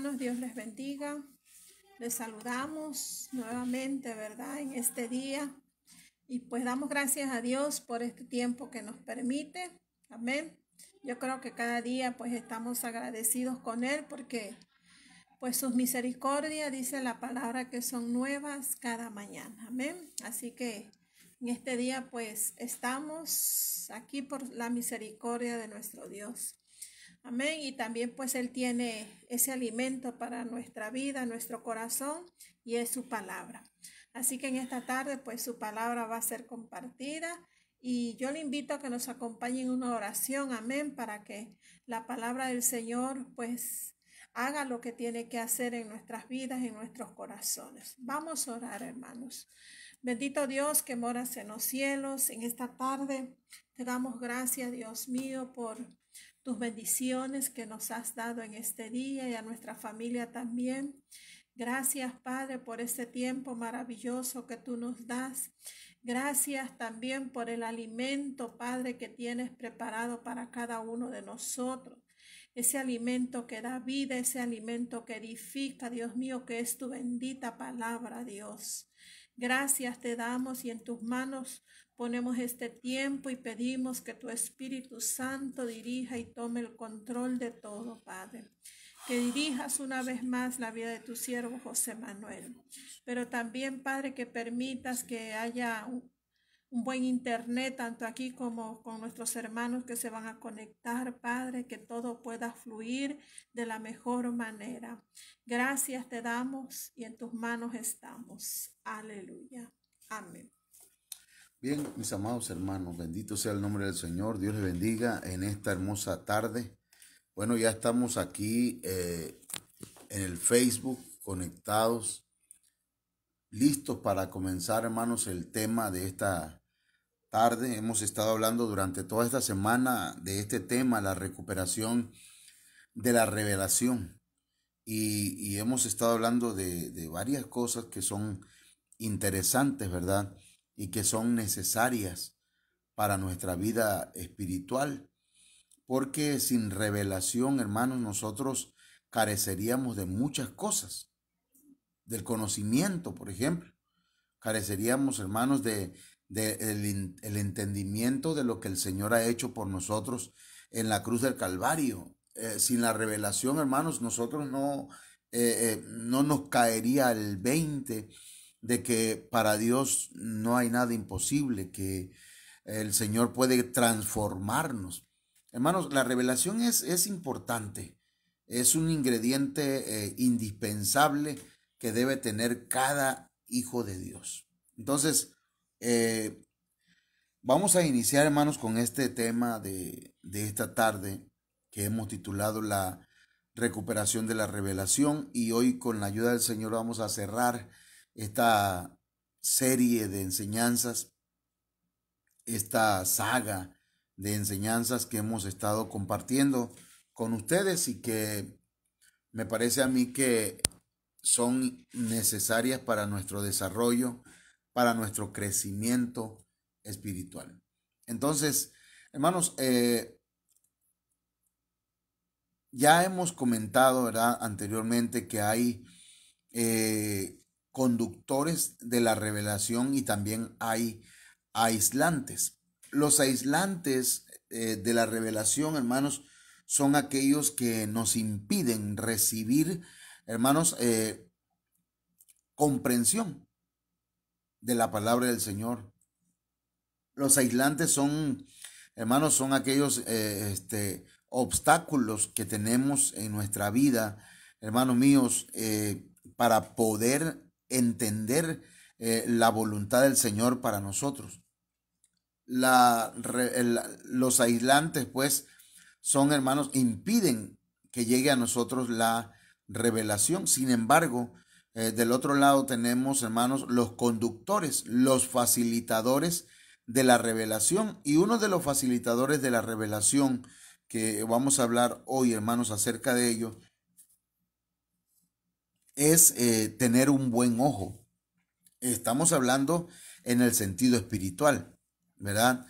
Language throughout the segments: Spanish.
hermanos, Dios les bendiga. Les saludamos nuevamente, ¿verdad? En este día. Y pues damos gracias a Dios por este tiempo que nos permite. Amén. Yo creo que cada día pues estamos agradecidos con Él porque pues sus misericordias, dice la palabra, que son nuevas cada mañana. Amén. Así que en este día pues estamos aquí por la misericordia de nuestro Dios. Amén. Y también pues Él tiene ese alimento para nuestra vida, nuestro corazón, y es su palabra. Así que en esta tarde pues su palabra va a ser compartida y yo le invito a que nos acompañe en una oración. Amén. Para que la palabra del Señor pues haga lo que tiene que hacer en nuestras vidas, en nuestros corazones. Vamos a orar, hermanos. Bendito Dios que moras en los cielos, en esta tarde te damos gracias, Dios mío, por tus bendiciones que nos has dado en este día y a nuestra familia también. Gracias, Padre, por este tiempo maravilloso que tú nos das. Gracias también por el alimento, Padre, que tienes preparado para cada uno de nosotros. Ese alimento que da vida, ese alimento que edifica, Dios mío, que es tu bendita palabra, Dios. Gracias te damos y en tus manos ponemos este tiempo y pedimos que tu Espíritu Santo dirija y tome el control de todo, Padre. Que dirijas una vez más la vida de tu siervo José Manuel. Pero también, Padre, que permitas que haya un buen internet, tanto aquí como con nuestros hermanos que se van a conectar, Padre, que todo pueda fluir de la mejor manera. Gracias te damos y en tus manos estamos. Aleluya. Amén. Bien, mis amados hermanos, bendito sea el nombre del Señor. Dios les bendiga en esta hermosa tarde. Bueno, ya estamos aquí en el Facebook conectados, listos para comenzar, hermanos, el tema de esta tarde. Hemos estado hablando durante toda esta semana de este tema, la recuperación de la revelación. Y hemos estado hablando de varias cosas que son interesantes, ¿verdad? Y que son necesarias para nuestra vida espiritual. Porque sin revelación, hermanos, nosotros careceríamos de muchas cosas. Del conocimiento, por ejemplo. Careceríamos, hermanos, el entendimiento de lo que el Señor ha hecho por nosotros en la cruz del Calvario. Sin la revelación, hermanos, nosotros no nos caería el 20 de que para Dios no hay nada imposible, que el Señor puede transformarnos. Hermanos, la revelación es importante, es un ingrediente indispensable que debe tener cada hijo de Dios. Entonces, vamos a iniciar, hermanos, con este tema de esta tarde que hemos titulado la recuperación de la revelación, y hoy con la ayuda del Señor vamos a cerrar esta serie de enseñanzas, esta saga de enseñanzas que hemos estado compartiendo con ustedes y que me parece a mí que son necesarias para nuestro desarrollo, para nuestro crecimiento espiritual. Entonces, hermanos, ya hemos comentado, ¿verdad?, anteriormente que hay conductores de la revelación y también hay aislantes. Los aislantes de la revelación, hermanos, son aquellos que nos impiden recibir, hermanos, comprensión de la palabra del Señor. Los aislantes son, hermanos, son aquellos obstáculos que tenemos en nuestra vida, hermanos míos, para poder entender la voluntad del Señor para nosotros. Los aislantes, pues, son, hermanos, impiden que llegue a nosotros la revelación. Sin embargo, del otro lado tenemos, hermanos, los conductores, los facilitadores de la revelación. Y uno de los facilitadores de la revelación que vamos a hablar hoy, hermanos, acerca de ello, es tener un buen ojo. Estamos hablando en el sentido espiritual, ¿verdad?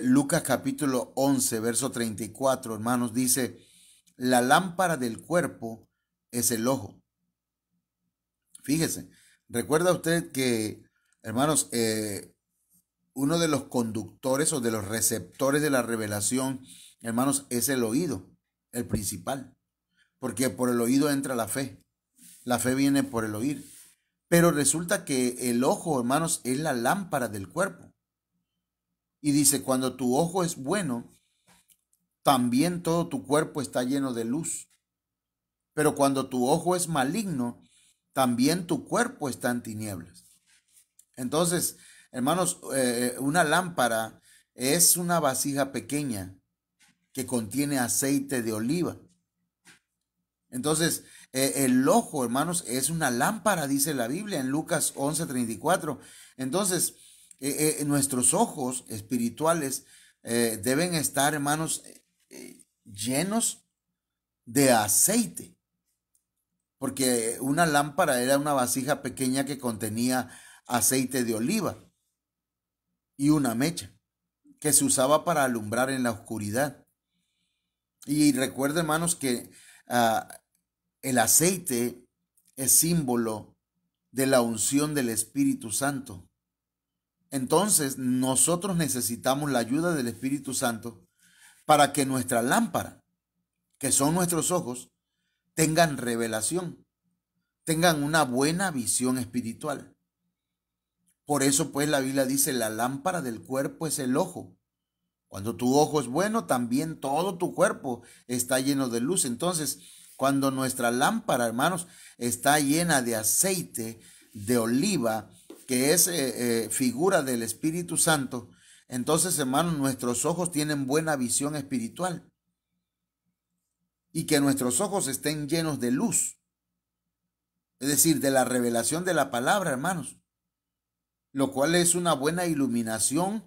Lucas capítulo 11, verso 34, hermanos, dice: la lámpara del cuerpo es el ojo. Fíjese, recuerda usted que, hermanos, uno de los conductores o de los receptores de la revelación, hermanos, es el oído, el principal, porque por el oído entra la fe. La fe viene por el oír. Pero resulta que el ojo, hermanos, es la lámpara del cuerpo. Y dice, cuando tu ojo es bueno, también todo tu cuerpo está lleno de luz. Pero cuando tu ojo es maligno, también tu cuerpo está en tinieblas. Entonces, hermanos, una lámpara es una vasija pequeña que contiene aceite de oliva. Entonces, el ojo, hermanos, es una lámpara, dice la Biblia en Lucas 11:34. Entonces, nuestros ojos espirituales deben estar, hermanos, llenos de aceite. Porque una lámpara era una vasija pequeña que contenía aceite de oliva y una mecha que se usaba para alumbrar en la oscuridad. Y recuerda, hermanos, que el aceite es símbolo de la unción del Espíritu Santo. Entonces, nosotros necesitamos la ayuda del Espíritu Santo para que nuestra lámpara, que son nuestros ojos, tengan revelación, tengan una buena visión espiritual. Por eso, pues, la Biblia dice, la lámpara del cuerpo es el ojo. Cuando tu ojo es bueno, también todo tu cuerpo está lleno de luz. Entonces, cuando nuestra lámpara, hermanos, está llena de aceite de oliva, que es figura del Espíritu Santo, entonces, hermanos, nuestros ojos tienen buena visión espiritual. Y que nuestros ojos estén llenos de luz. Es decir, de la revelación de la palabra, hermanos. Lo cual es una buena iluminación,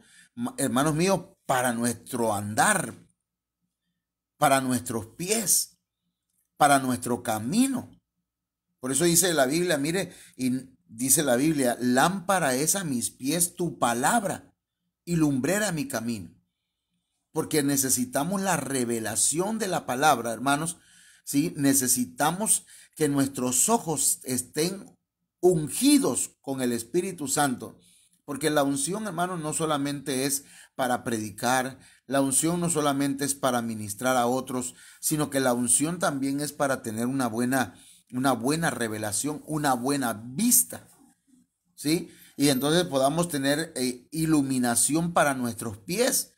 hermanos míos, para nuestro andar, para nuestros pies, para nuestro camino. Por eso dice la Biblia, mire, y dice la Biblia, lámpara es a mis pies tu palabra y lumbrera mi camino. Porque necesitamos la revelación de la palabra, hermanos, ¿sí? Necesitamos que nuestros ojos estén ungidos con el Espíritu Santo. Porque la unción, hermanos, no solamente es para predicar, la unción no solamente es para ministrar a otros, sino que la unción también es para tener una buena revelación, una buena vista, ¿sí? Y entonces podamos tener iluminación para nuestros pies,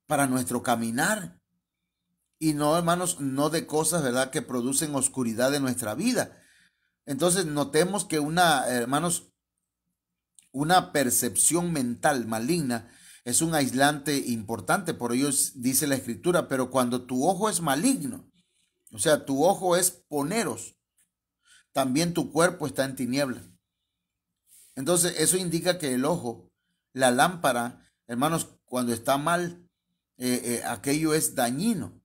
para nuestro caminar. Y no, hermanos, no de cosas, ¿verdad?, que producen oscuridad en nuestra vida. Entonces notemos que hermanos, una percepción mental maligna es un aislante importante. Por ello dice la Escritura, pero cuando tu ojo es maligno, o sea, tu ojo es poneros, también tu cuerpo está en tinieblas. Entonces eso indica que el ojo, la lámpara, hermanos, cuando está mal, aquello es dañino,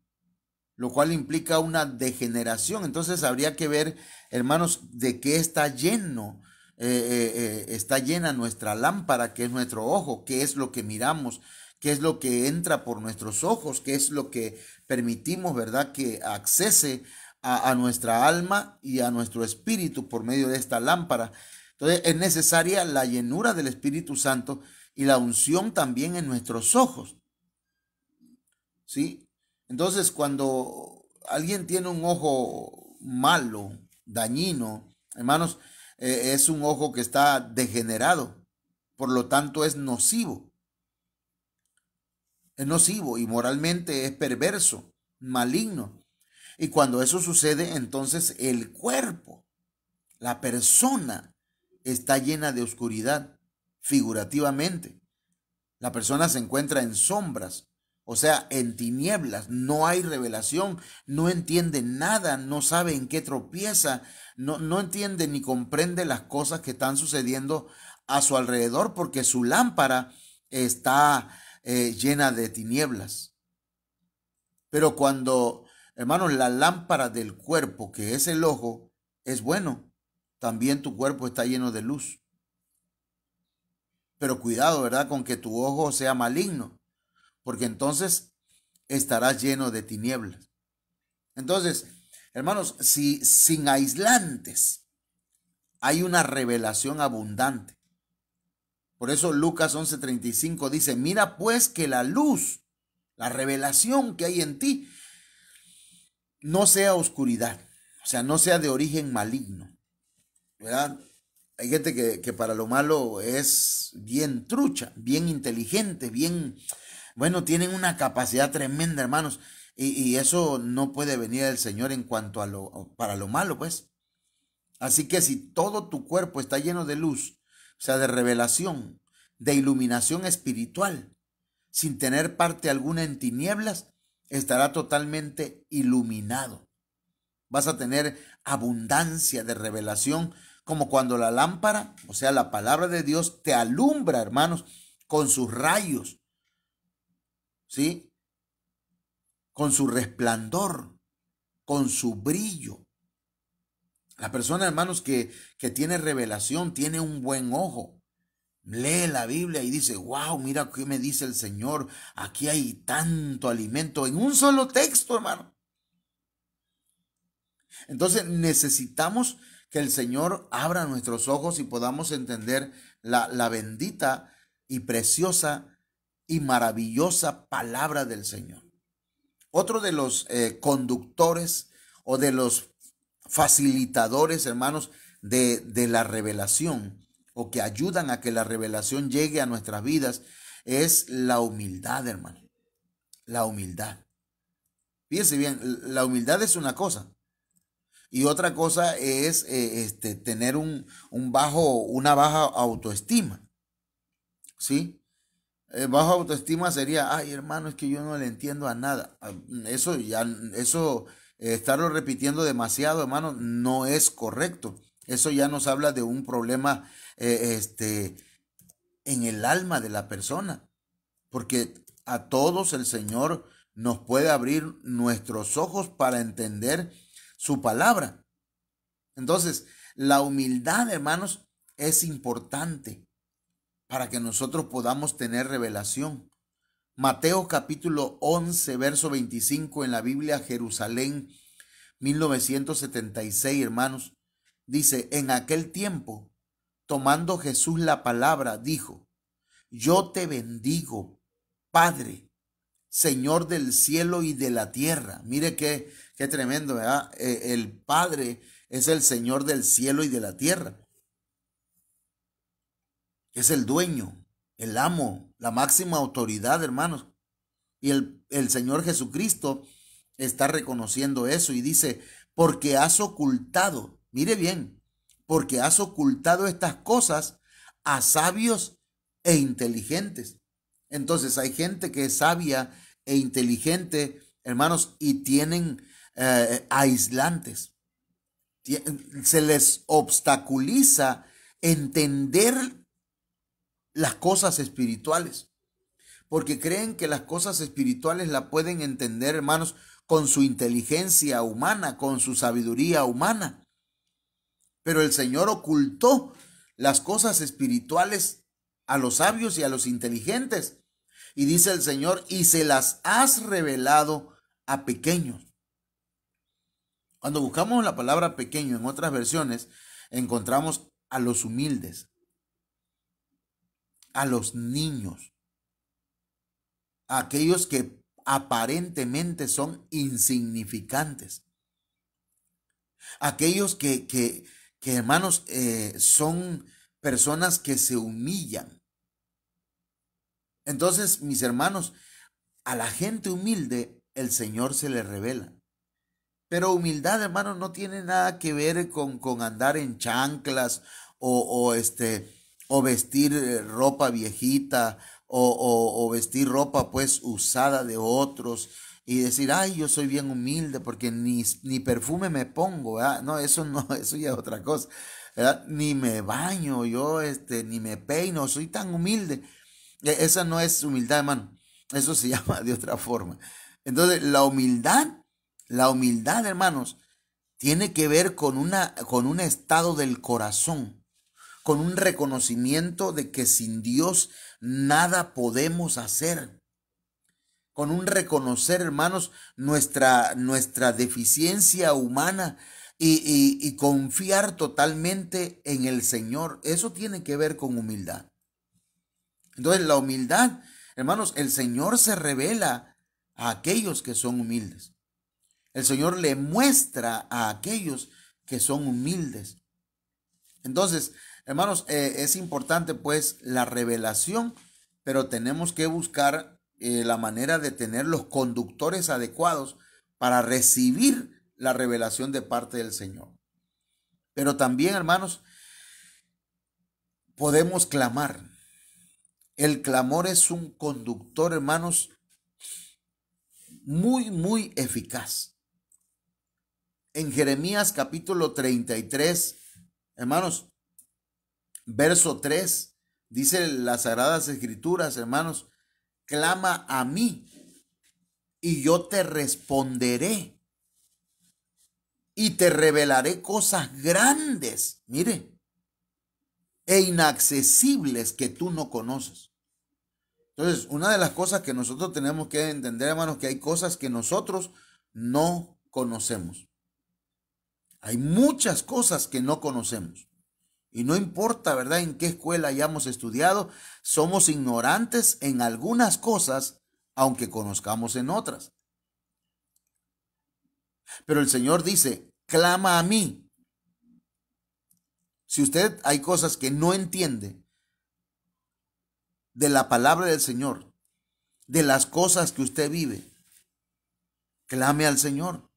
lo cual implica una degeneración. Entonces habría que ver, hermanos, de qué está lleno, está llena nuestra lámpara, que es nuestro ojo, qué es lo que miramos, qué es lo que entra por nuestros ojos, qué es lo que permitimos, ¿verdad?, que accese a nuestra alma y a nuestro espíritu por medio de esta lámpara. Entonces es necesaria la llenura del Espíritu Santo y la unción también en nuestros ojos, ¿sí? Entonces, cuando alguien tiene un ojo malo, dañino, hermanos, es un ojo que está degenerado, por lo tanto es nocivo. Es nocivo y moralmente es perverso, maligno. Y cuando eso sucede, entonces el cuerpo, la persona, está llena de oscuridad, figurativamente. La persona se encuentra en sombras, o sea, en tinieblas, no hay revelación, no entiende nada, no sabe en qué tropieza, no entiende ni comprende las cosas que están sucediendo a su alrededor, porque su lámpara está llena de tinieblas. Pero cuando, hermanos, la lámpara del cuerpo, que es el ojo, es bueno, también tu cuerpo está lleno de luz. Pero cuidado, ¿verdad?, con que tu ojo sea maligno, porque entonces estarás lleno de tinieblas. Entonces, Hermanos, si sin aislantes hay una revelación abundante. Por eso Lucas 11:35 dice, mira pues que la luz, la revelación que hay en ti, no sea oscuridad, o sea, no sea de origen maligno, ¿verdad? Hay gente que para lo malo es bien trucha, bien inteligente, bien, bueno, tienen una capacidad tremenda, hermanos, y eso no puede venir del Señor en cuanto a para lo malo, pues. Así que si todo tu cuerpo está lleno de luz, o sea, de revelación, de iluminación espiritual, sin tener parte alguna en tinieblas, estará totalmente iluminado. Vas a tener abundancia de revelación, como cuando la lámpara, o sea, la palabra de Dios, te alumbra, hermanos, con sus rayos, ¿sí? Con su resplandor, con su brillo. La persona, hermanos, que tiene revelación, tiene un buen ojo. Lee la Biblia y dice, wow, mira qué me dice el Señor. Aquí hay tanto alimento en un solo texto, hermano. Entonces necesitamos que el Señor abra nuestros ojos y podamos entender la bendita y preciosa y maravillosa palabra del Señor. Otro de los conductores o de los facilitadores, hermanos, de la revelación, o que ayudan a que la revelación llegue a nuestras vidas, es la humildad, hermano. La humildad. Fíjense bien, la humildad es una cosa. Y otra cosa es tener una baja autoestima. ¿Sí? Baja autoestima sería, ay, hermano, es que yo no le entiendo a nada. Estarlo repitiendo demasiado, hermano, no es correcto. Eso ya nos habla de un problema en el alma de la persona, porque a todos el Señor nos puede abrir nuestros ojos para entender su palabra. Entonces, la humildad, hermanos, es importante para que nosotros podamos tener revelación. Mateo capítulo 11, verso 25 en la Biblia Jerusalén 1976, hermanos, dice, en aquel tiempo, tomando Jesús la palabra, dijo, yo te bendigo, Padre, Señor del cielo y de la tierra. Mire qué tremendo, ¿verdad? El Padre es el Señor del cielo y de la tierra. Es el dueño, el amo, la máxima autoridad, hermanos. Y el Señor Jesucristo está reconociendo eso y dice, porque has ocultado, mire bien, porque has ocultado estas cosas a sabios e inteligentes. Entonces hay gente que es sabia e inteligente, hermanos, y tienen aislantes. Se les obstaculiza entender las cosas espirituales, porque creen que las cosas espirituales la pueden entender, hermanos, con su inteligencia humana, con su sabiduría humana. Pero el Señor ocultó las cosas espirituales a los sabios y a los inteligentes. Y dice el Señor, y se las has revelado a pequeños. Cuando buscamos la palabra pequeño en otras versiones, encontramos a los humildes, a los niños, a aquellos que aparentemente son insignificantes, aquellos que hermanos, son personas que se humillan. Entonces, mis hermanos, a la gente humilde el Señor se le revela. Pero humildad, hermanos, no tiene nada que ver con andar en chanclas o vestir ropa viejita o vestir ropa pues usada de otros y decir, ay, yo soy bien humilde porque ni perfume me pongo, ¿verdad? No, eso ya es otra cosa, ¿verdad? Ni me baño yo, ni me peino, soy tan humilde. Esa no es humildad, hermano. Eso se llama de otra forma. Entonces, la humildad, hermanos, tiene que ver con un estado del corazón, con un reconocimiento de que sin Dios nada podemos hacer. con un reconocer, hermanos, nuestra deficiencia humana y confiar totalmente en el Señor. Eso tiene que ver con humildad. Entonces, la humildad, hermanos, el Señor se revela a aquellos que son humildes. El Señor le muestra a aquellos que son humildes. Entonces, hermanos, es importante pues la revelación, pero tenemos que buscar la manera de tener los conductores adecuados para recibir la revelación de parte del Señor. Pero también, hermanos, podemos clamar. El clamor es un conductor, hermanos, muy, muy eficaz. En Jeremías capítulo 33, hermanos, verso 3, dice las Sagradas Escrituras, hermanos, clama a mí y yo te responderé y te revelaré cosas grandes, mire, e inaccesibles que tú no conoces. Entonces, una de las cosas que nosotros tenemos que entender, hermanos, que hay cosas que nosotros no conocemos. Hay muchas cosas que no conocemos. Y no importa, ¿verdad?, en qué escuela hayamos estudiado, somos ignorantes en algunas cosas, aunque conozcamos en otras. Pero el Señor dice, clama a mí. Si usted hay cosas que no entiende de la palabra del Señor, de las cosas que usted vive, clame al Señor.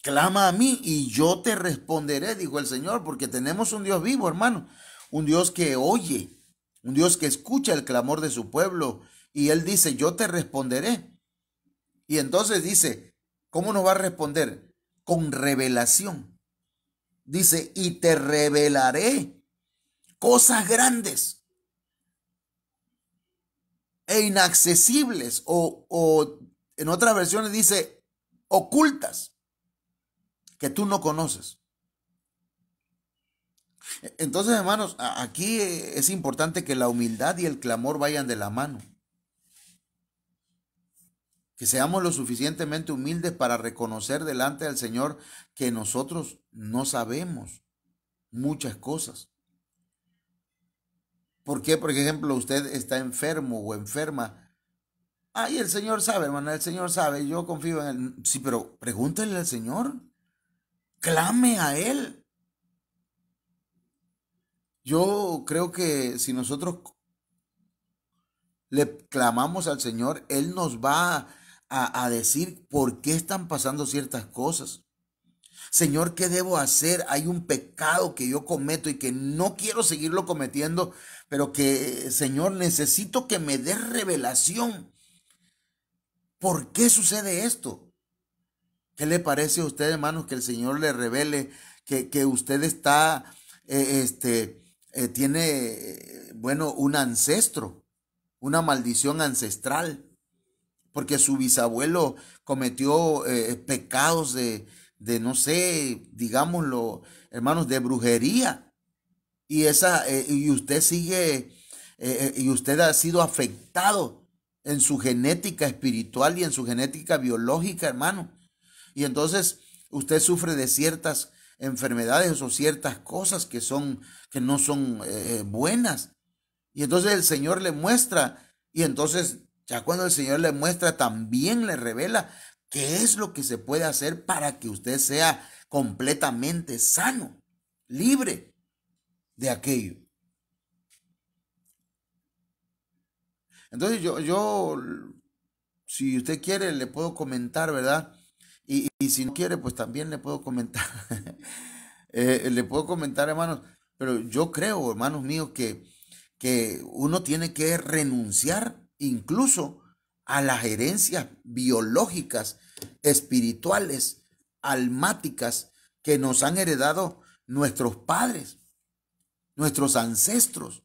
Clama a mí y yo te responderé, dijo el Señor, porque tenemos un Dios vivo, hermano, un Dios que oye, un Dios que escucha el clamor de su pueblo. Y Él dice, yo te responderé. Y entonces dice, ¿cómo nos va a responder? Con revelación. Dice, y te revelaré cosas grandes e inaccesibles, o en otras versiones dice, ocultas, que tú no conoces. Entonces, hermanos, aquí es importante que la humildad y el clamor vayan de la mano. Que seamos lo suficientemente humildes para reconocer delante del Señor que nosotros no sabemos muchas cosas. ¿Por qué? Por ejemplo, usted está enfermo o enferma. Y el Señor sabe, hermano, el Señor sabe, yo confío en Él. Sí, pero pregúntele al Señor. Clame a Él. Yo creo que si nosotros le clamamos al Señor, Él nos va a decir por qué están pasando ciertas cosas. Señor, ¿qué debo hacer? Hay un pecado que yo cometo y que no quiero seguirlo cometiendo, pero que, Señor, necesito que me des revelación. ¿Por qué sucede esto? ¿Qué le parece a usted, hermanos, que el Señor le revele que usted está, tiene, bueno, un ancestro, una maldición ancestral, porque su bisabuelo cometió pecados de no sé, digámoslo, hermanos, de brujería, y usted sigue, y usted ha sido afectado en su genética espiritual y en su genética biológica, hermano. Y entonces usted sufre de ciertas enfermedades o ciertas cosas que no son buenas. Y entonces el Señor le muestra, y entonces ya cuando el Señor le muestra, también le revela qué es lo que se puede hacer para que usted sea completamente sano, libre de aquello. Entonces yo si usted quiere, le puedo comentar, ¿verdad? Y si no quiere, pues también le puedo comentar. Le puedo comentar, hermanos, pero yo creo, hermanos míos, que uno tiene que renunciar incluso a las herencias biológicas, espirituales, almáticas que nos han heredado nuestros padres, nuestros ancestros.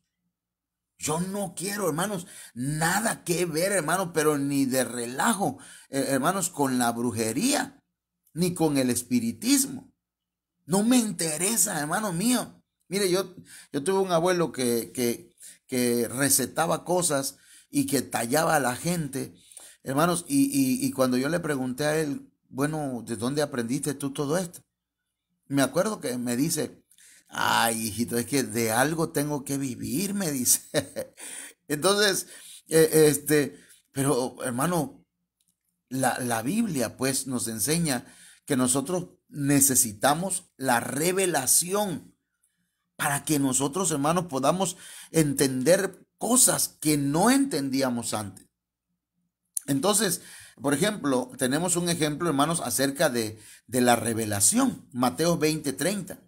Yo no quiero, hermanos, nada que ver, hermanos, pero ni de relajo, hermanos, con la brujería, ni con el espiritismo. No me interesa, hermano mío. Mire, yo tuve un abuelo que recetaba cosas y que tallaba a la gente Hermanos, y cuando yo le pregunté a él, bueno, ¿de dónde aprendiste tú todo esto? Me acuerdo que me dice, ay, hijito, es que de algo tengo que vivir, me dice. Entonces, pero hermano, la Biblia pues nos enseña que nosotros necesitamos la revelación para que nosotros, hermanos, podamos entender cosas que no entendíamos antes. Entonces, por ejemplo, tenemos un ejemplo, hermanos, acerca de la revelación. Mateo 20:30.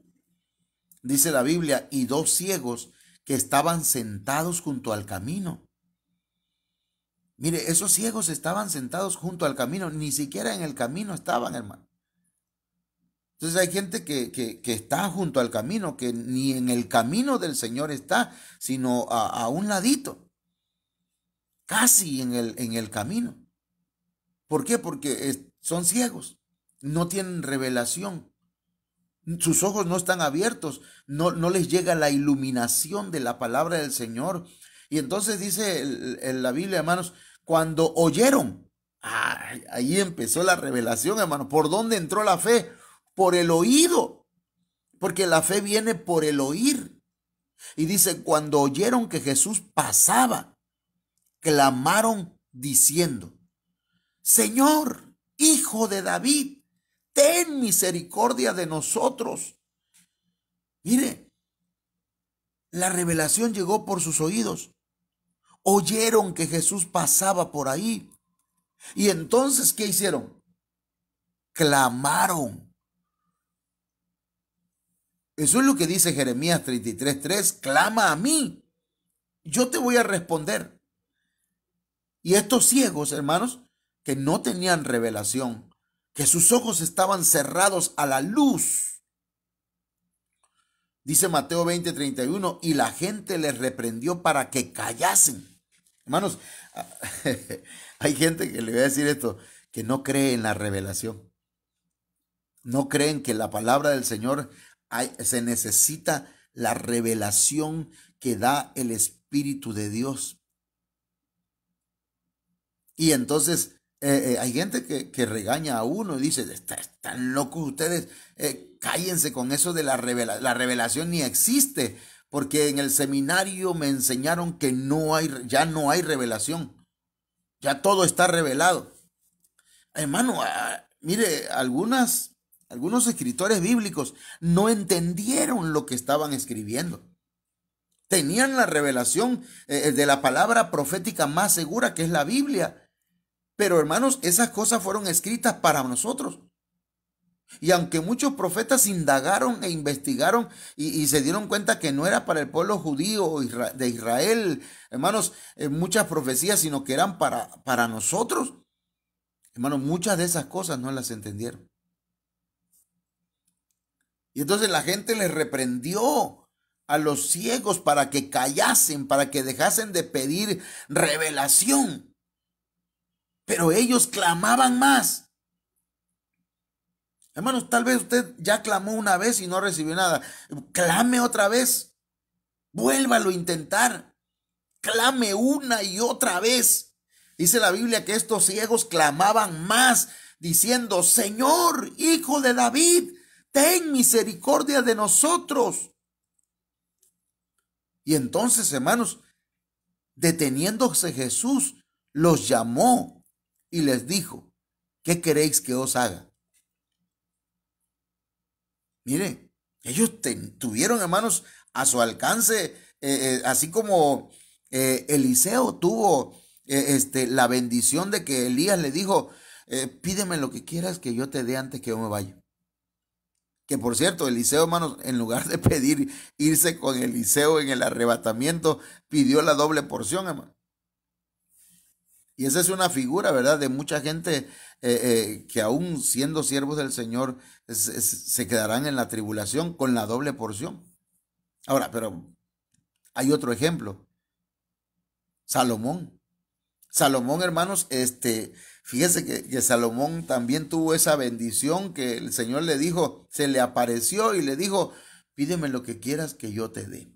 Dice la Biblia, y dos ciegos que estaban sentados junto al camino. Mire, esos ciegos estaban sentados junto al camino, ni siquiera en el camino estaban, hermano. Entonces hay gente que está junto al camino, que ni en el camino del Señor está, sino a un ladito, casi en el camino. ¿Por qué? Porque son ciegos, no tienen revelación. Sus ojos no están abiertos, no les llega la iluminación de la palabra del Señor. Y entonces dice la Biblia, hermanos, cuando oyeron, ahí empezó la revelación, hermanos. ¿Por dónde entró la fe? Por el oído, porque la fe viene por el oír. Y dice, cuando oyeron que Jesús pasaba, clamaron diciendo, Señor, Hijo de David, ten misericordia de nosotros. Mire, la revelación llegó por sus oídos. Oyeron que Jesús pasaba por ahí. Y entonces, ¿qué hicieron? Clamaron. Eso es lo que dice Jeremías 33:3. Clama a mí, yo te voy a responder. Y estos ciegos, hermanos, que no tenían revelación, que sus ojos estaban cerrados a la luz. Dice Mateo 20:31, y la gente les reprendió para que callasen. Hermanos, hay gente que le voy a decir esto, que no cree en la revelación. No creen que la palabra del Señor se necesita la revelación que da el Espíritu de Dios. Y entonces hay gente que regaña a uno y dice, están locos ustedes, cállense con eso de la revelación ni existe, porque en el seminario me enseñaron que ya no hay revelación, ya todo está revelado. Hermano, mire, algunos escritores bíblicos no entendieron lo que estaban escribiendo. Tenían la revelación de la palabra profética más segura, que es la Biblia. Pero hermanos, esas cosas fueron escritas para nosotros. Y aunque muchos profetas indagaron e investigaron y se dieron cuenta que no era para el pueblo judío de Israel, hermanos, muchas profecías, sino que eran para nosotros. Hermanos, muchas de esas cosas no las entendieron. Y entonces la gente les reprendió a los ciegos para que callasen, para que dejasen de pedir revelación. Pero ellos clamaban más. Hermanos, tal vez usted ya clamó una vez y no recibió nada. Clame otra vez. Vuélvalo a intentar. Clame una y otra vez. Dice la Biblia que estos ciegos clamaban más, diciendo, Señor, Hijo de David, ten misericordia de nosotros. Y entonces, hermanos, deteniéndose Jesús, los llamó y les dijo, ¿qué queréis que os haga? Mire, ellos tuvieron, hermanos, a su alcance, así como Eliseo tuvo la bendición de que Elías le dijo, pídeme lo que quieras que yo te dé antes que yo me vaya. Que por cierto, Eliseo, hermanos, en lugar de pedir irse con Eliseo en el arrebatamiento, pidió la doble porción, hermano. Y esa es una figura, ¿verdad?, de mucha gente que aún siendo siervos del Señor se quedarán en la tribulación con la doble porción. Ahora, pero hay otro ejemplo. Salomón. Salomón, hermanos, fíjese que Salomón también tuvo esa bendición que el Señor le dijo, se le apareció y le dijo, pídeme lo que quieras que yo te dé.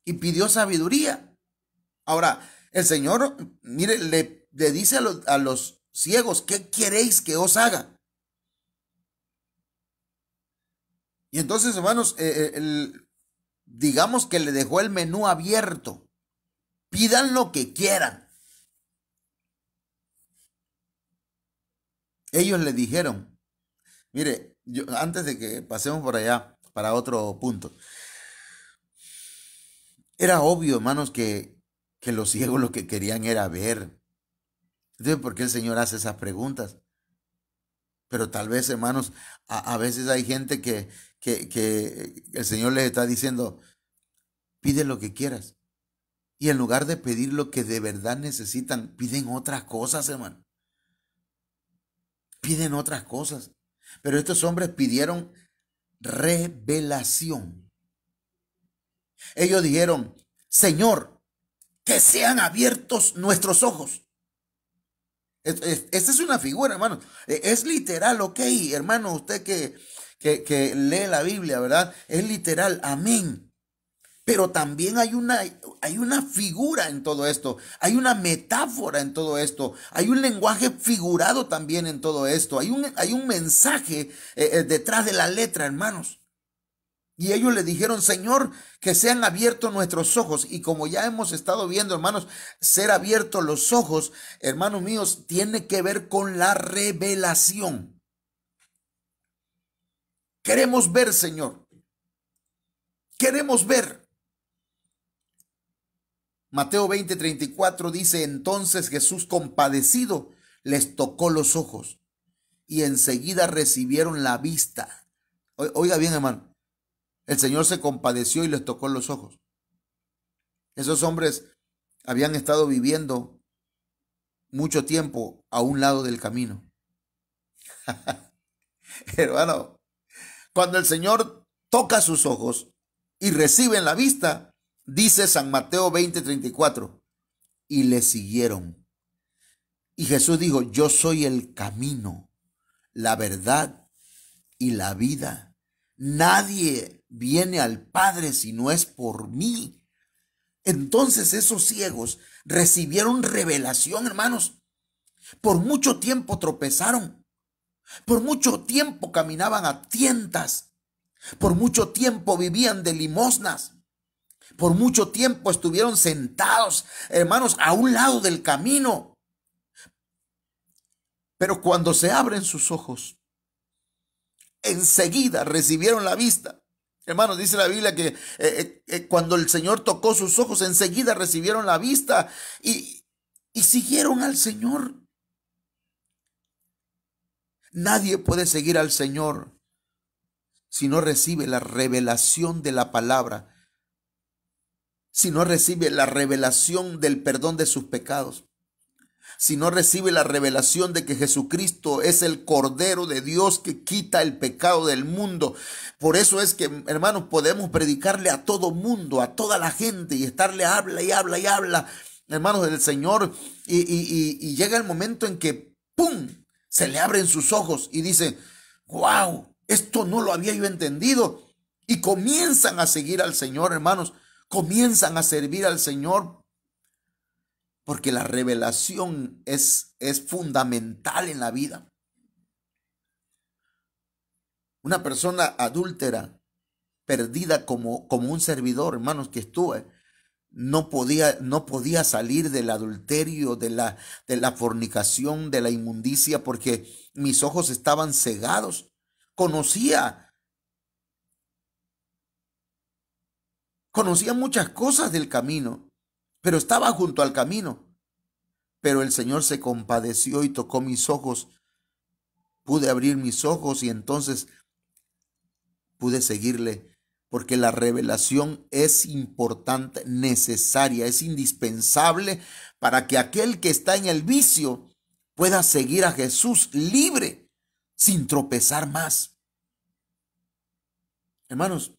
Y pidió sabiduría. Ahora, el Señor, mire, le le dice a los ciegos, ¿qué queréis que os haga? Y entonces, hermanos, digamos que le dejó el menú abierto. Pidan lo que quieran. Ellos le dijeron, mire, antes de que pasemos por allá para otro punto, era obvio, hermanos, que los ciegos lo que querían era ver. Entonces, ¿por qué el Señor hace esas preguntas? Pero tal vez, hermanos, a veces hay gente que el Señor les está diciendo, pide lo que quieras. Y en lugar de pedir lo que de verdad necesitan, piden otras cosas, hermano. Piden otras cosas. Pero estos hombres pidieron revelación. Ellos dijeron, Señor, que sean abiertos nuestros ojos. Esta es una figura, hermano. Es literal, ok, hermano, usted que lee la Biblia, ¿verdad? Es literal, amén. Pero también hay una figura en todo esto, hay una metáfora en todo esto, hay un lenguaje figurado también en todo esto, hay un mensaje detrás de la letra, hermanos. Y ellos le dijeron, Señor, que sean abiertos nuestros ojos. Y como ya hemos estado viendo, hermanos, ser abiertos los ojos, hermanos míos, tiene que ver con la revelación. Queremos ver, Señor. Queremos ver. Mateo 20:34 dice, entonces Jesús compadecido les tocó los ojos y enseguida recibieron la vista. Oiga bien, hermano. El Señor se compadeció y les tocó los ojos. Esos hombres habían estado viviendo mucho tiempo a un lado del camino. Hermano, cuando el Señor toca sus ojos y reciben la vista, dice San Mateo 20:34, y le siguieron. Y Jesús dijo, yo soy el camino, la verdad y la vida. Nadie viene al Padre si no es por mí. Entonces esos ciegos recibieron revelación, hermanos. Por mucho tiempo tropezaron. Por mucho tiempo caminaban a tientas. Por mucho tiempo vivían de limosnas. Por mucho tiempo estuvieron sentados, hermanos, a un lado del camino. Pero cuando se abren sus ojos, enseguida recibieron la vista. Hermanos, dice la Biblia que cuando el Señor tocó sus ojos, enseguida recibieron la vista y siguieron al Señor. Nadie puede seguir al Señor si no recibe la revelación de la palabra, si no recibe la revelación del perdón de sus pecados, si no recibe la revelación de que Jesucristo es el Cordero de Dios que quita el pecado del mundo. Por eso es que, hermanos, podemos predicarle a todo mundo, a toda la gente y estarle habla y habla y habla, hermanos, del Señor. Y llega el momento en que, ¡pum!, se le abren sus ojos y dice, ¡wow! Esto no lo había yo entendido. Y comienzan a seguir al Señor, hermanos. Comienzan a servir al Señor. Porque la revelación es fundamental en la vida. Una persona adúltera, perdida como un servidor, hermanos, que estuve, no podía salir del adulterio, de la fornicación, de la inmundicia, porque mis ojos estaban cegados. Conocía muchas cosas del camino, pero estaba junto al camino. Pero el Señor se compadeció y tocó mis ojos. Pude abrir mis ojos y entonces pude seguirle, porque la revelación es importante, necesaria, es indispensable para que aquel que está en el vicio pueda seguir a Jesús libre, sin tropezar más. Hermanos,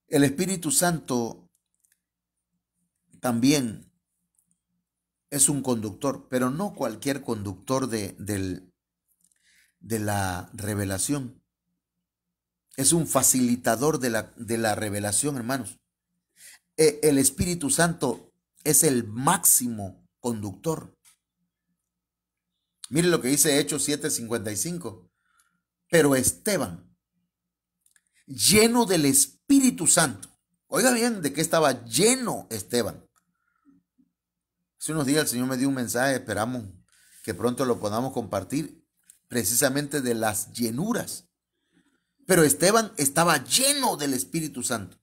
el Espíritu Santo también es un conductor, pero no cualquier conductor de la revelación. Es un facilitador de la revelación, hermanos. El Espíritu Santo es el máximo conductor. Mire lo que dice Hechos 7:55. Pero Esteban, lleno del Espíritu Santo. Oiga bien, ¿de qué estaba lleno Esteban? Hace unos días el Señor me dio un mensaje, esperamos que pronto lo podamos compartir, precisamente de las llenuras. Pero Esteban estaba lleno del Espíritu Santo.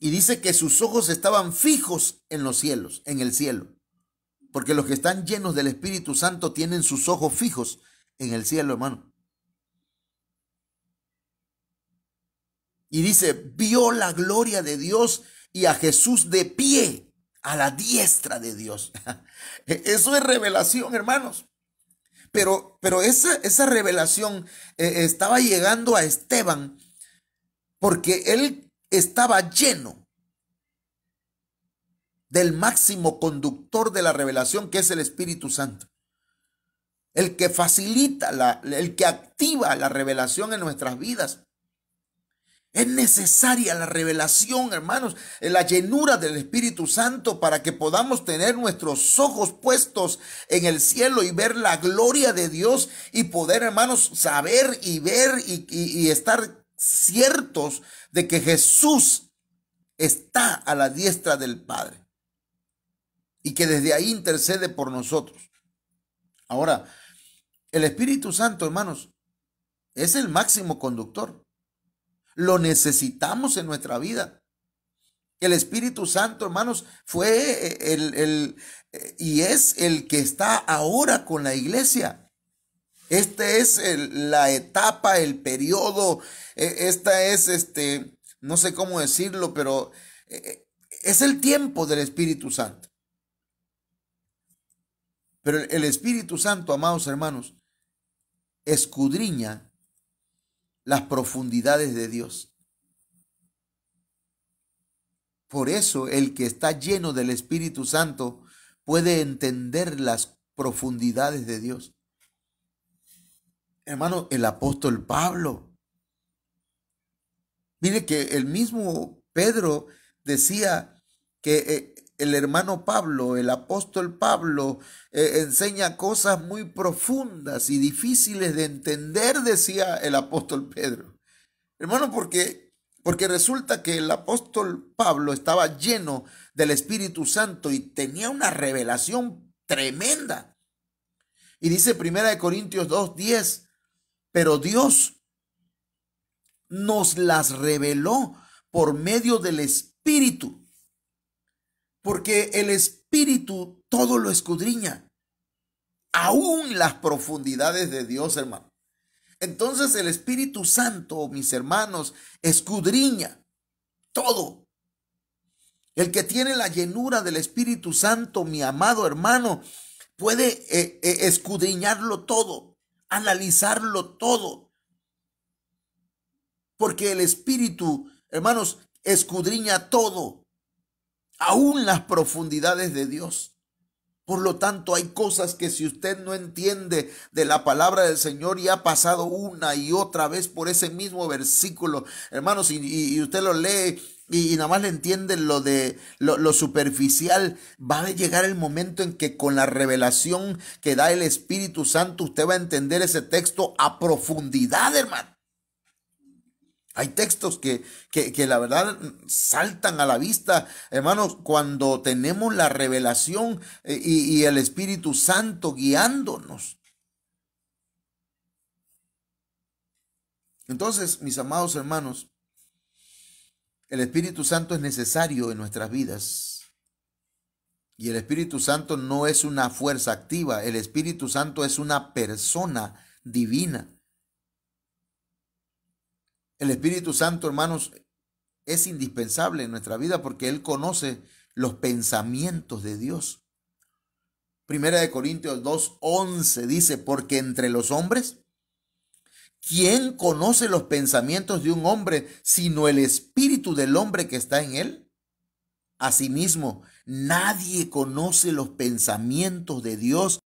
Y dice que sus ojos estaban fijos en los cielos, en el cielo. Porque los que están llenos del Espíritu Santo tienen sus ojos fijos en el cielo, hermano. Y dice, vio la gloria de Dios y a Jesús de pie a la diestra de Dios. Eso es revelación, hermanos. Pero esa revelación estaba llegando a Esteban porque él estaba lleno del máximo conductor de la revelación, que es el Espíritu Santo. El que facilita, el que activa la revelación en nuestras vidas. Es necesaria la revelación, hermanos, la llenura del Espíritu Santo para que podamos tener nuestros ojos puestos en el cielo y ver la gloria de Dios y poder, hermanos, saber y ver y estar ciertos de que Jesús está a la diestra del Padre y que desde ahí intercede por nosotros. Ahora, el Espíritu Santo, hermanos, es el máximo conductor. Lo necesitamos en nuestra vida. El Espíritu Santo, hermanos, fue y es el que está ahora con la iglesia. Este es la etapa, el periodo, esta es, no sé cómo decirlo, pero es el tiempo del Espíritu Santo. Pero el Espíritu Santo, amados hermanos, escudriña las profundidades de Dios. Por eso el que está lleno del Espíritu Santo puede entender las profundidades de Dios. Hermano, el apóstol Pablo. Mire que el mismo Pedro decía que el hermano Pablo, el apóstol Pablo, enseña cosas muy profundas y difíciles de entender, decía el apóstol Pedro. Hermano, porque resulta que el apóstol Pablo estaba lleno del Espíritu Santo y tenía una revelación tremenda. Y dice 1 Corintios 2:10, pero Dios nos las reveló por medio del Espíritu. Porque el Espíritu todo lo escudriña, aún las profundidades de Dios, hermano. Entonces el Espíritu Santo, mis hermanos, escudriña todo. El que tiene la llenura del Espíritu Santo, mi amado hermano, puede escudriñarlo todo, analizarlo todo. Porque el Espíritu, hermanos, escudriña todo, aún las profundidades de Dios. Por lo tanto, hay cosas que si usted no entiende de la palabra del Señor y ha pasado una y otra vez por ese mismo versículo, hermanos, y usted lo lee y nada más le entiende lo superficial, va a llegar el momento en que con la revelación que da el Espíritu Santo, usted va a entender ese texto a profundidad, hermano. Hay textos que la verdad saltan a la vista, hermanos, cuando tenemos la revelación y el Espíritu Santo guiándonos. Entonces, mis amados hermanos, el Espíritu Santo es necesario en nuestras vidas. Y el Espíritu Santo no es una fuerza activa, el Espíritu Santo es una persona divina. El Espíritu Santo, hermanos, es indispensable en nuestra vida porque Él conoce los pensamientos de Dios. 1 Corintios 2:11 dice, porque entre los hombres, ¿quién conoce los pensamientos de un hombre sino el espíritu del hombre que está en él? Asimismo, nadie conoce los pensamientos de Dios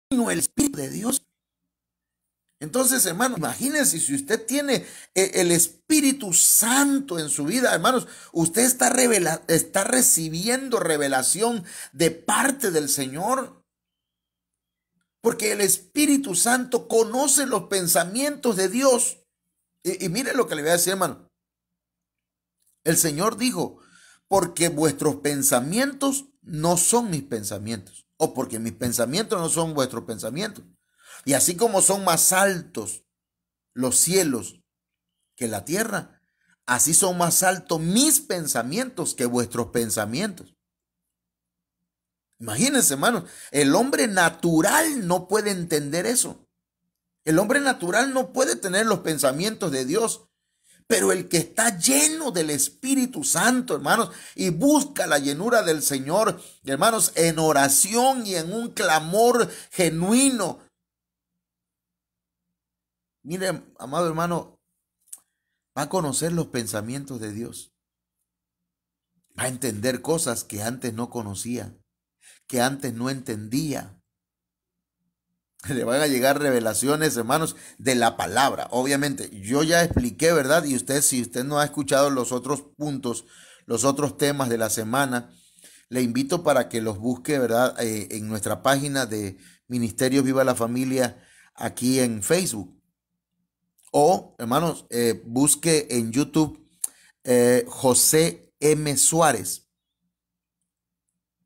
sino el Espíritu de Dios. Entonces, hermano, imagínense si usted tiene el Espíritu Santo en su vida, hermanos, usted está recibiendo revelación de parte del Señor. Porque el Espíritu Santo conoce los pensamientos de Dios. Y mire lo que le voy a decir, hermano. El Señor dijo, porque vuestros pensamientos no son mis pensamientos, o porque mis pensamientos no son vuestros pensamientos. Y así como son más altos los cielos que la tierra, así son más altos mis pensamientos que vuestros pensamientos. Imagínense, hermanos, el hombre natural no puede entender eso. El hombre natural no puede tener los pensamientos de Dios. Pero el que está lleno del Espíritu Santo, hermanos, y busca la llenura del Señor, hermanos, en oración y en un clamor genuino. Mire, amado hermano, va a conocer los pensamientos de Dios. Va a entender cosas que antes no conocía, que antes no entendía. Le van a llegar revelaciones, hermanos, de la palabra. Obviamente, yo ya expliqué, ¿verdad? Y usted, si usted no ha escuchado los otros puntos, los otros temas de la semana, le invito para que los busque, ¿verdad? En nuestra página de Ministerios Viva la Familia, aquí en Facebook. O, hermanos, busque en YouTube José M. Suárez,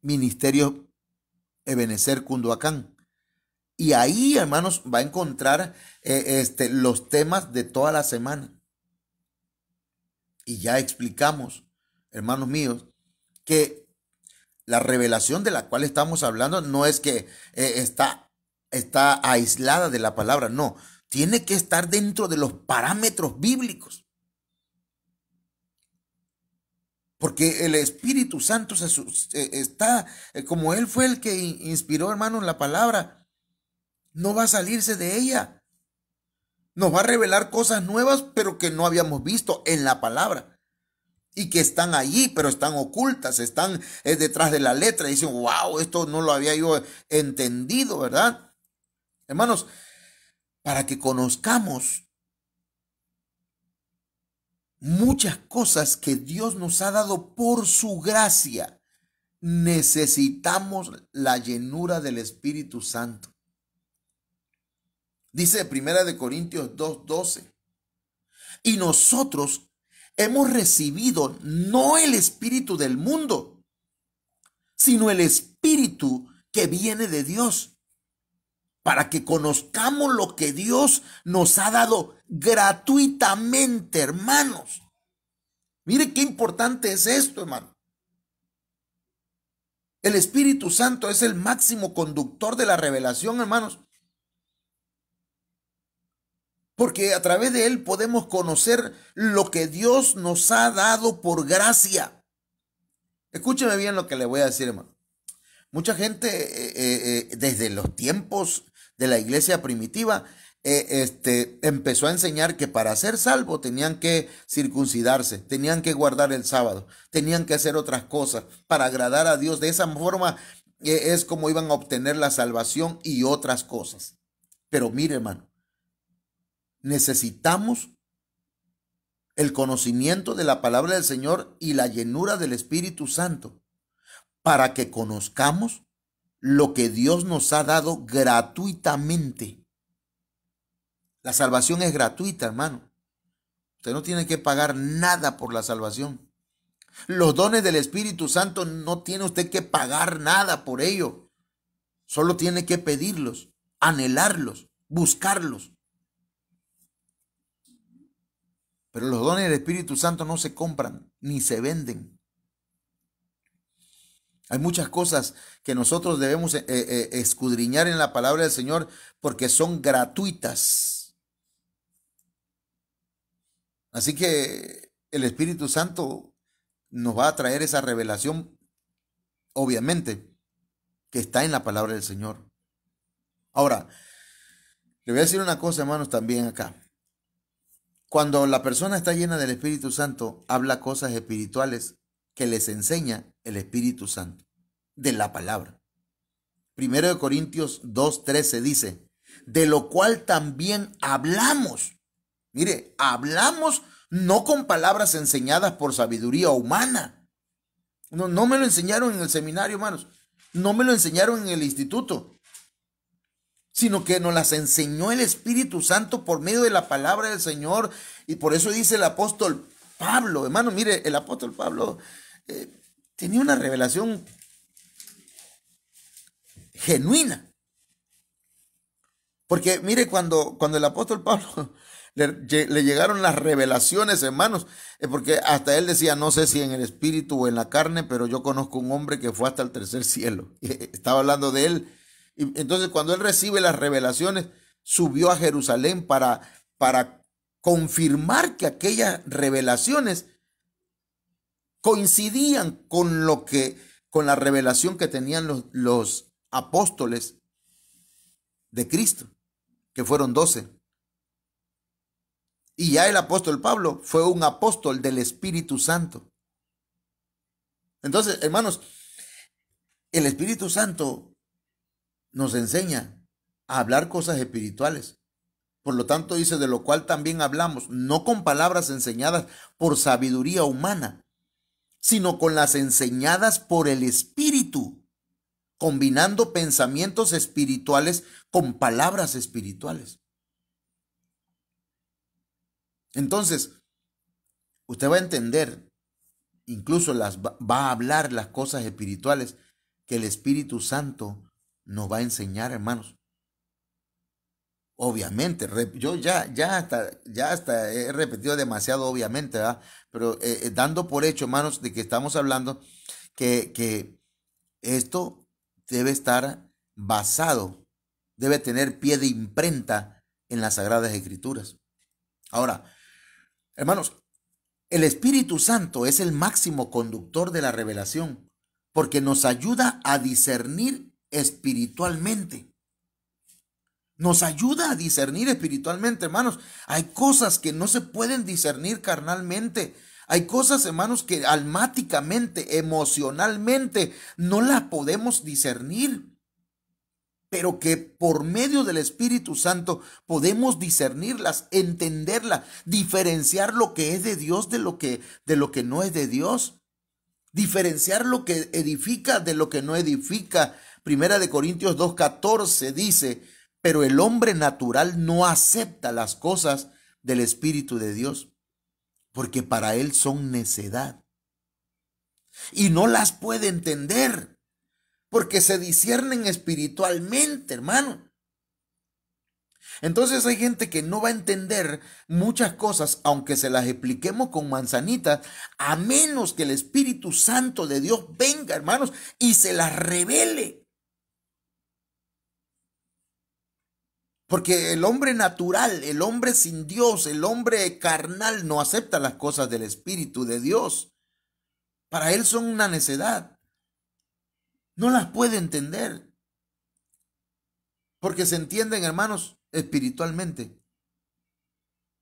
Ministerio Ebenezer Cunduacán. Y ahí, hermanos, va a encontrar los temas de toda la semana. Y ya explicamos, hermanos míos, que la revelación de la cual estamos hablando no es que está aislada de la palabra, no. Tiene que estar dentro de los parámetros bíblicos. Porque el Espíritu Santo está, como Él fue el que inspiró, hermanos, la palabra, no va a salirse de ella. Nos va a revelar cosas nuevas, pero que no habíamos visto en la palabra. Y que están allí, pero están ocultas, están detrás de la letra. Y dicen, wow, esto no lo había yo entendido, ¿verdad? Hermanos, para que conozcamos muchas cosas que Dios nos ha dado por su gracia, necesitamos la llenura del Espíritu Santo. Dice 1 Corintios 2:12. Y nosotros hemos recibido no el espíritu del mundo, sino el espíritu que viene de Dios, para que conozcamos lo que Dios nos ha dado gratuitamente, hermanos. Mire qué importante es esto, hermano. El Espíritu Santo es el máximo conductor de la revelación, hermanos. Porque a través de él podemos conocer lo que Dios nos ha dado por gracia. Escúcheme bien lo que le voy a decir, hermano. Mucha gente desde los tiempos de la iglesia primitiva empezó a enseñar que para ser salvo tenían que circuncidarse, tenían que guardar el sábado, tenían que hacer otras cosas para agradar a Dios. De esa forma es como iban a obtener la salvación y otras cosas. Pero mire, hermano, necesitamos el conocimiento de la palabra del Señor y la llenura del Espíritu Santo para que conozcamos lo que Dios nos ha dado gratuitamente. La salvación es gratuita, hermano. Usted no tiene que pagar nada por la salvación. Los dones del Espíritu Santo no tiene usted que pagar nada por ello. Solo tiene que pedirlos, anhelarlos, buscarlos. Pero los dones del Espíritu Santo no se compran ni se venden. Hay muchas cosas que nosotros debemos escudriñar en la palabra del Señor porque son gratuitas. Así que el Espíritu Santo nos va a traer esa revelación, obviamente, que está en la palabra del Señor. Ahora, le voy a decir una cosa, hermanos, también acá. Cuando la persona está llena del Espíritu Santo, habla cosas espirituales que les enseña el Espíritu Santo de la palabra. 1 Corintios 2:13 dice, de lo cual también hablamos. Mire, hablamos no con palabras enseñadas por sabiduría humana. No me lo enseñaron en el seminario, hermanos. No me lo enseñaron en el instituto, sino que nos las enseñó el Espíritu Santo por medio de la palabra del Señor. Y por eso dice el apóstol Pablo, hermano, mire, el apóstol Pablo tenía una revelación genuina. Porque mire, cuando el apóstol Pablo le llegaron las revelaciones, hermanos, porque hasta él decía, no sé si en el espíritu o en la carne, pero yo conozco un hombre que fue hasta el tercer cielo. Estaba hablando de él. Y entonces cuando él recibe las revelaciones, subió a Jerusalén para confirmar que aquellas revelaciones coincidían con la revelación que tenían los apóstoles de Cristo, que fueron 12. Y ya el apóstol Pablo fue un apóstol del Espíritu Santo. Entonces, hermanos, el Espíritu Santo nos enseña a hablar cosas espirituales. Por lo tanto, dice, de lo cual también hablamos, no con palabras enseñadas por sabiduría humana, sino con las enseñadas por el Espíritu, combinando pensamientos espirituales con palabras espirituales. Entonces, usted va a entender, incluso va a hablar las cosas espirituales que el Espíritu Santo nos va a enseñar, hermanos. Obviamente, yo ya hasta he repetido demasiado, obviamente, ¿verdad? Pero dando por hecho, hermanos, de que estamos hablando que esto debe estar basado, debe tener pie de imprenta en las Sagradas Escrituras. Ahora, hermanos, el Espíritu Santo es el máximo conductor de la revelación porque nos ayuda a discernir espiritualmente. Nos ayuda a discernir espiritualmente, hermanos. Hay cosas que no se pueden discernir carnalmente. Hay cosas, hermanos, que almáticamente, emocionalmente, no las podemos discernir. Pero que por medio del Espíritu Santo podemos discernirlas, entenderlas, diferenciar lo que es de Dios de lo que no es de Dios. Diferenciar lo que edifica de lo que no edifica. Primera de Corintios 2:14 dice, pero el hombre natural no acepta las cosas del Espíritu de Dios, porque para él son necedad. Y no las puede entender, porque se disciernen espiritualmente, hermano. Entonces hay gente que no va a entender muchas cosas, aunque se las expliquemos con manzanitas, a menos que el Espíritu Santo de Dios venga, hermanos, y se las revele. Porque el hombre natural, el hombre sin Dios, el hombre carnal no acepta las cosas del Espíritu de Dios. Para él son una necedad. No las puede entender. Porque se entienden, hermanos, espiritualmente.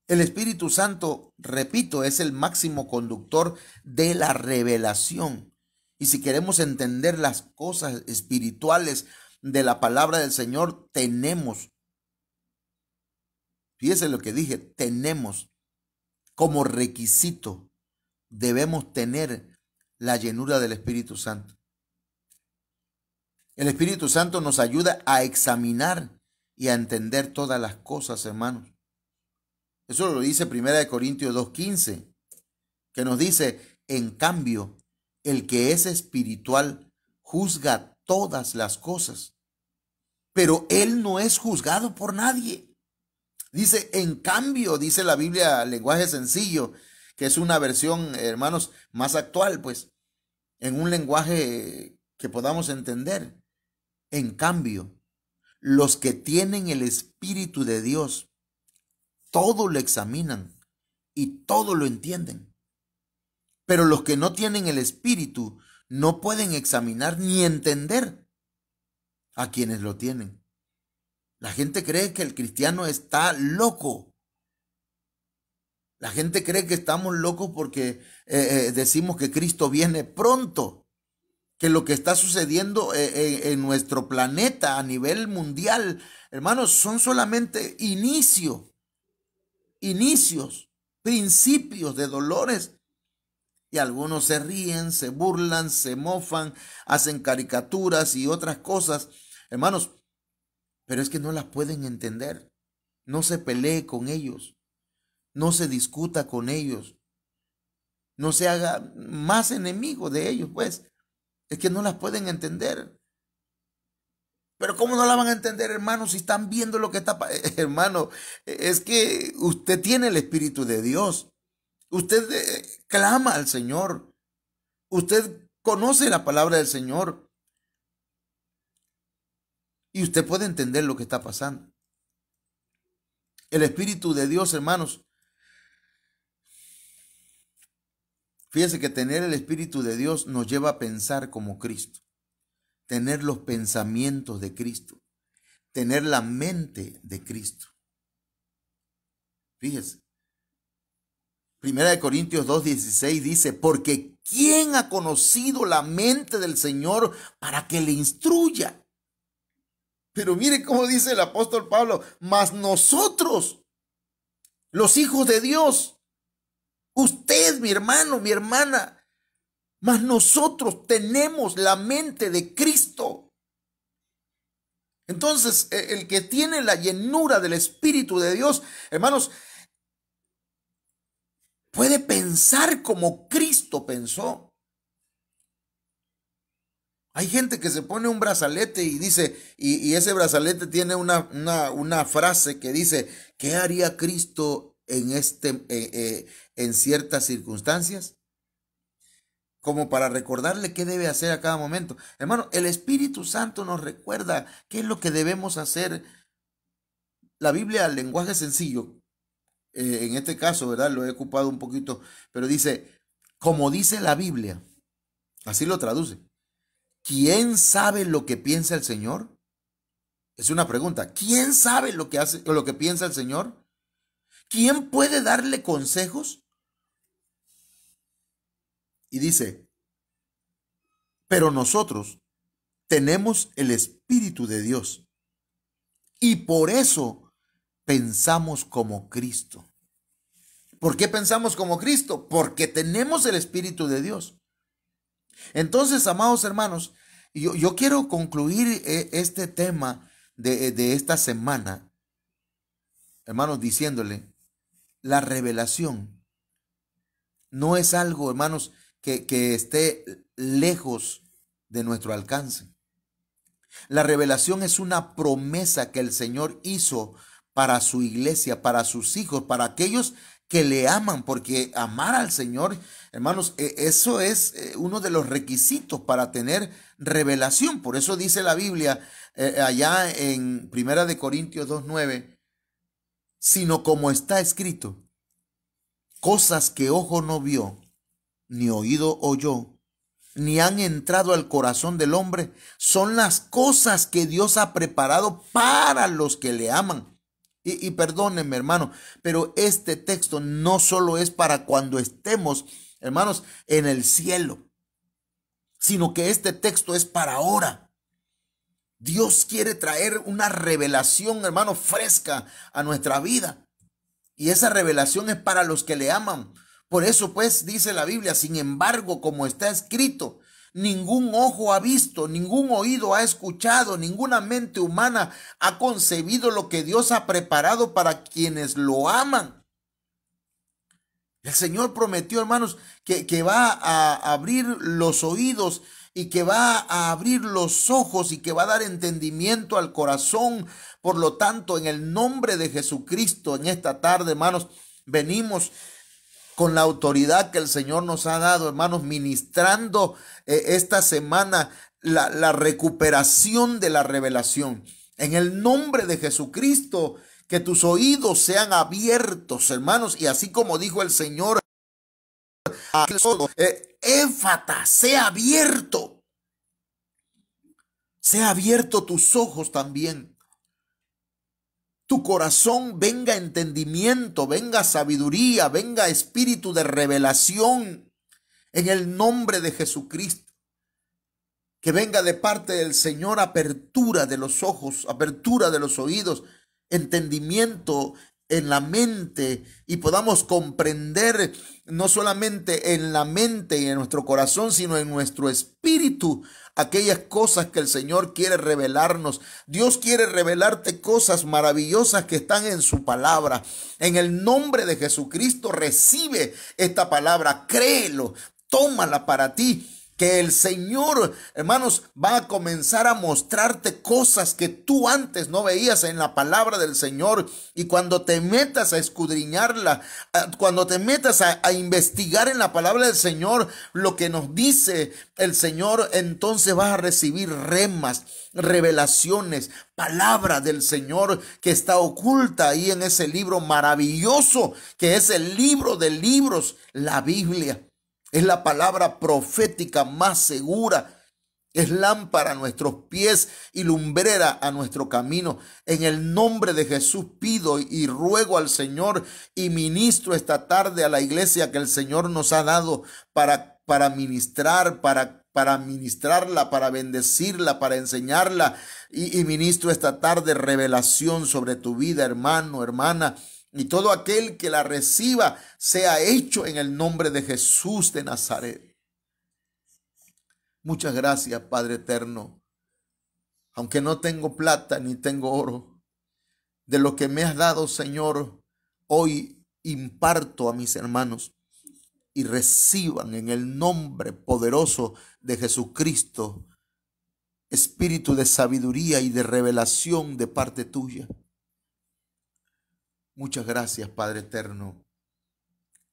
El Espíritu Santo, repito, es el máximo conductor de la revelación. Y si queremos entender las cosas espirituales de la palabra del Señor, fíjese lo que dije, tenemos como requisito, debemos tener la llenura del Espíritu Santo. El Espíritu Santo nos ayuda a examinar y a entender todas las cosas, hermanos. Eso lo dice 1 Corintios 2:15, que nos dice, en cambio, el que es espiritual juzga todas las cosas, pero él no es juzgado por nadie. Dice, en cambio, dice la Biblia, lenguaje sencillo, que es una versión, hermanos, más actual, pues, en un lenguaje que podamos entender. En cambio, los que tienen el Espíritu de Dios, todo lo examinan y todo lo entienden. Pero los que no tienen el Espíritu no pueden examinar ni entender a quienes lo tienen. La gente cree que el cristiano está loco. La gente cree que estamos locos porque decimos que Cristo viene pronto. Que lo que está sucediendo en nuestro planeta a nivel mundial hermanos, son solamente inicios, principios de dolores. Y algunos se ríen, se burlan, se mofan, hacen caricaturas y otras cosas, hermanos, pero es que no las pueden entender. No se pelee con ellos, no se discuta con ellos, no se haga más enemigo de ellos, pues. Es que no las pueden entender. Pero ¿cómo no la van a entender, hermano, si están viendo lo que está pasando? Hermano, es que usted tiene el Espíritu de Dios. Usted clama al Señor. Usted conoce la palabra del Señor. Y usted puede entender lo que está pasando. El Espíritu de Dios, hermanos. Fíjese que tener el Espíritu de Dios nos lleva a pensar como Cristo. Tener los pensamientos de Cristo. Tener la mente de Cristo. Fíjese. 1 Corintios 2:16 dice, porque ¿quién ha conocido la mente del Señor para que le instruya? Pero mire cómo dice el apóstol Pablo, mas nosotros, los hijos de Dios, usted, mi hermano, mi hermana, mas nosotros tenemos la mente de Cristo. Entonces, el que tiene la llenura del Espíritu de Dios, hermanos, puede pensar como Cristo pensó. Hay gente que se pone un brazalete y dice, y ese brazalete tiene una frase que dice, ¿qué haría Cristo en ciertas circunstancias? Como para recordarle qué debe hacer a cada momento. Hermano, el Espíritu Santo nos recuerda qué es lo que debemos hacer. La Biblia, el lenguaje sencillo, en este caso, ¿verdad? Lo he ocupado un poquito, pero dice, como dice la Biblia, así lo traduce. ¿Quién sabe lo que piensa el Señor? Es una pregunta. ¿Quién sabe lo que hace o lo que piensa el Señor? ¿Quién puede darle consejos? Y dice, pero nosotros tenemos el Espíritu de Dios y por eso pensamos como Cristo. ¿Por qué pensamos como Cristo? Porque tenemos el Espíritu de Dios. Entonces, amados hermanos, yo quiero concluir este tema de esta semana, hermanos, diciéndole, la revelación no es algo, hermanos, que esté lejos de nuestro alcance. La revelación es una promesa que el Señor hizo para su iglesia, para sus hijos, para aquellos que le aman, porque amar al Señor, hermanos, eso es uno de los requisitos para tener revelación. Por eso dice la Biblia allá en 1 Corintios 2:9, sino como está escrito, cosas que ojo no vio, ni oído oyó, ni han entrado al corazón del hombre, son las cosas que Dios ha preparado para los que le aman. Y perdónenme, hermano, pero este texto no solo es para cuando estemos, hermanos, en el cielo, sino que este texto es para ahora. Dios quiere traer una revelación, hermano, fresca a nuestra vida. Y esa revelación es para los que le aman. Por eso, pues, dice la Biblia, sin embargo, como está escrito, ningún ojo ha visto, ningún oído ha escuchado, ninguna mente humana ha concebido lo que Dios ha preparado para quienes lo aman. El Señor prometió, hermanos, que va a abrir los oídos y que va a abrir los ojos y que va a dar entendimiento al corazón. Por lo tanto, en el nombre de Jesucristo, en esta tarde, hermanos, venimos con la autoridad que el Señor nos ha dado, hermanos, ministrando esta semana la recuperación de la revelación. En el nombre de Jesucristo, que tus oídos sean abiertos, hermanos, y así como dijo el Señor, Éfata, sea abierto tus ojos también. Tu corazón, venga entendimiento, venga sabiduría, venga espíritu de revelación en el nombre de Jesucristo. Que venga de parte del Señor apertura de los ojos, apertura de los oídos, entendimiento en la mente, y podamos comprender no solamente en la mente y en nuestro corazón, sino en nuestro espíritu, aquellas cosas que el Señor quiere revelarnos. Dios quiere revelarte cosas maravillosas que están en su palabra. En el nombre de Jesucristo, recibe esta palabra, créelo, tómala para ti. Que el Señor, hermanos, va a comenzar a mostrarte cosas que tú antes no veías en la palabra del Señor. Y cuando te metas a escudriñarla, cuando te metas a investigar en la palabra del Señor lo que nos dice el Señor, entonces vas a recibir remas, revelaciones, palabra del Señor que está oculta ahí en ese libro maravilloso que es el libro de libros, la Biblia. Es la palabra profética más segura. Es lámpara a nuestros pies y lumbrera a nuestro camino. En el nombre de Jesús pido y ruego al Señor y ministro esta tarde a la iglesia que el Señor nos ha dado para ministrar, para ministrarla, para bendecirla, para enseñarla. Y ministro esta tarde revelación sobre tu vida, hermano, hermana. Y todo aquel que la reciba sea hecho en el nombre de Jesús de Nazaret. Muchas gracias, Padre eterno. Aunque no tengo plata ni tengo oro, de lo que me has dado, Señor, hoy imparto a mis hermanos y reciban en el nombre poderoso de Jesucristo espíritu de sabiduría y de revelación de parte tuya. Muchas gracias, Padre eterno.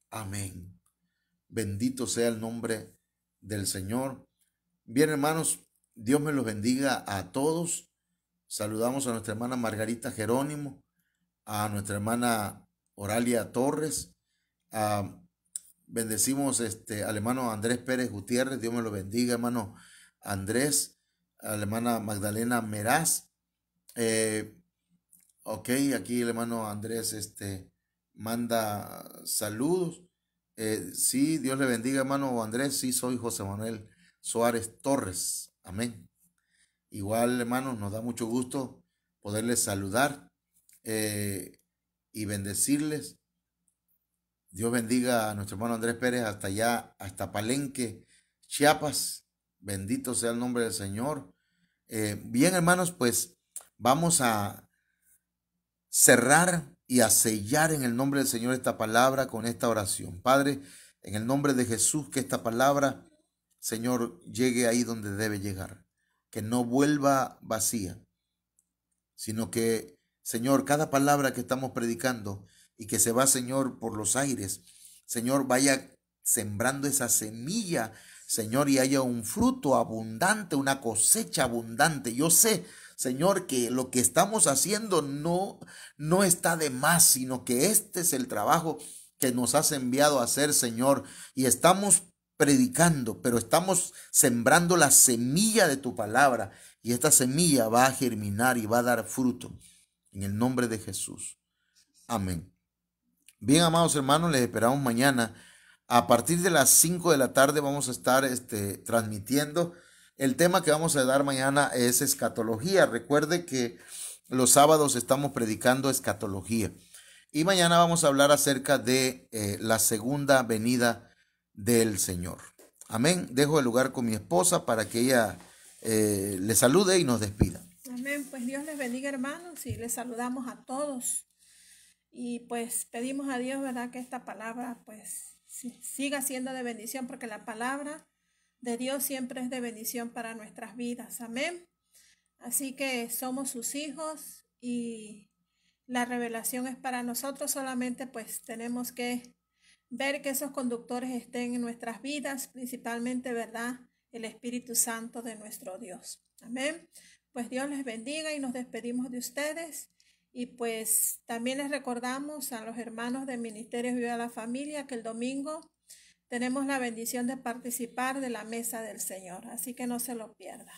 Amén. Bendito sea el nombre del Señor. Bien, hermanos, Dios me los bendiga a todos. Saludamos a nuestra hermana Margarita Jerónimo, a nuestra hermana Oralia Torres. Bendecimos al hermano Andrés Pérez Gutiérrez. Dios me lo bendiga, hermano Andrés. A la hermana Magdalena Meraz. Ok, aquí el hermano Andrés manda saludos. Sí, Dios le bendiga, hermano Andrés. Sí, soy José Manuel Suárez Torres. Amén. Igual, hermanos, nos da mucho gusto poderles saludar y bendecirles. Dios bendiga a nuestro hermano Andrés Pérez hasta allá, hasta Palenque, Chiapas. Bendito sea el nombre del Señor. Bien, hermanos, pues vamos a cerrar y a sellar en el nombre del Señor esta palabra con esta oración. Padre, en el nombre de Jesús, que esta palabra, Señor, llegue ahí donde debe llegar, que no vuelva vacía, sino que, Señor, cada palabra que estamos predicando y que se va, Señor, por los aires, Señor, vaya sembrando esa semilla, Señor, y haya un fruto abundante, una cosecha abundante. Yo sé, Señor, que lo que estamos haciendo no está de más, sino que este es el trabajo que nos has enviado a hacer, Señor, y estamos predicando, pero estamos sembrando la semilla de tu palabra, y esta semilla va a germinar y va a dar fruto en el nombre de Jesús. Amén. Bien, amados hermanos, les esperamos mañana. A partir de las 5 de la tarde vamos a estar transmitiendo. El tema que vamos a dar mañana es escatología. Recuerde que los sábados estamos predicando escatología. Y mañana vamos a hablar acerca de la segunda venida del Señor. Amén. Dejo el lugar con mi esposa para que ella le salude y nos despida. Amén. Pues Dios les bendiga, hermanos, y les saludamos a todos. Y pues pedimos a Dios, ¿verdad?, que esta palabra pues siga siendo de bendición, porque la palabra de Dios siempre es de bendición para nuestras vidas. Amén. Así que somos sus hijos y la revelación es para nosotros. Solamente pues tenemos que ver que esos conductores estén en nuestras vidas, principalmente, ¿verdad?, el Espíritu Santo de nuestro Dios. Amén. Pues Dios les bendiga y nos despedimos de ustedes. Y pues también les recordamos a los hermanos del Ministerio Viva la Familia que el domingo tenemos la bendición de participar de la mesa del Señor. Así que no se lo pierda.